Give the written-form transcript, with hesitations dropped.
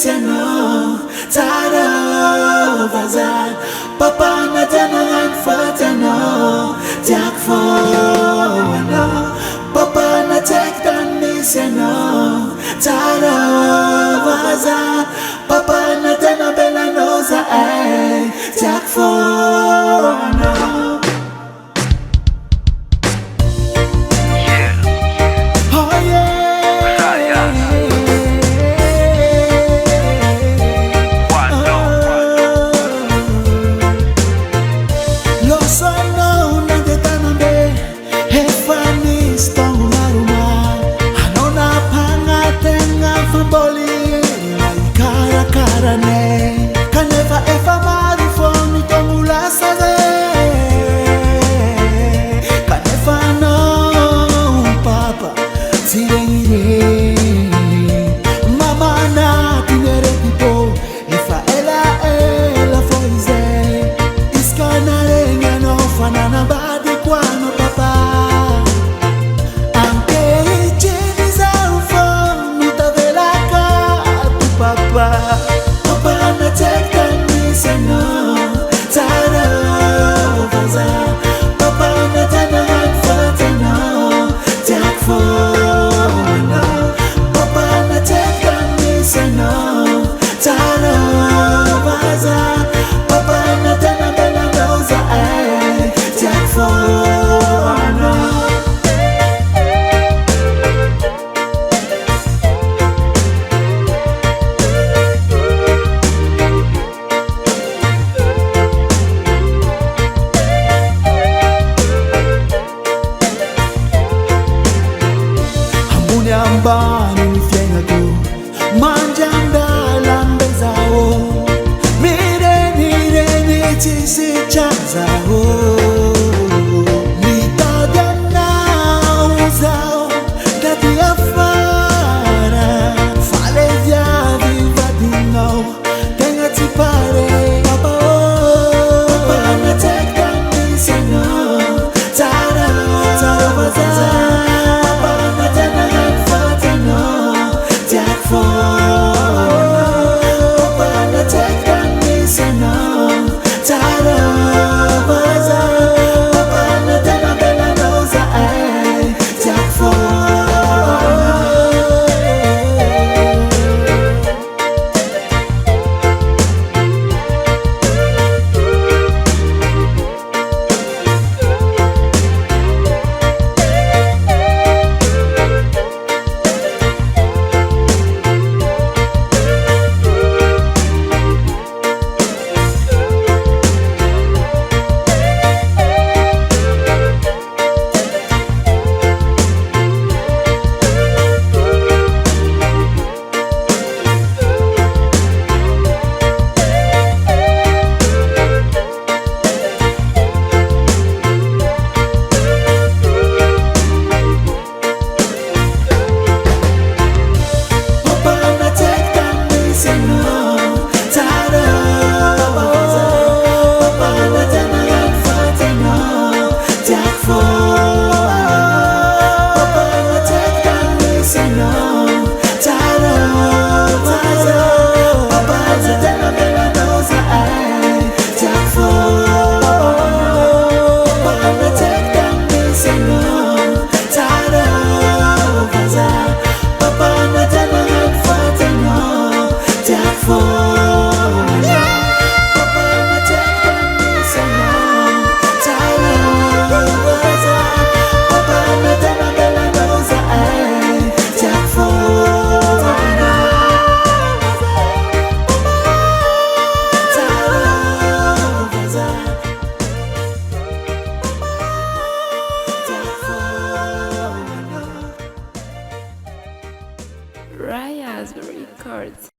no Tara Vazan Papa na tena fata no Jak for no Papa na tek dan no Tara Vazan Papa na tena bela noza Jak for no Bani fienga tu manjanda lambezao mire ni tisi chanzao mitadana uzao dati afara fale via viva dino tenga tipare papa papa na teka no tara vaza Raya's Records.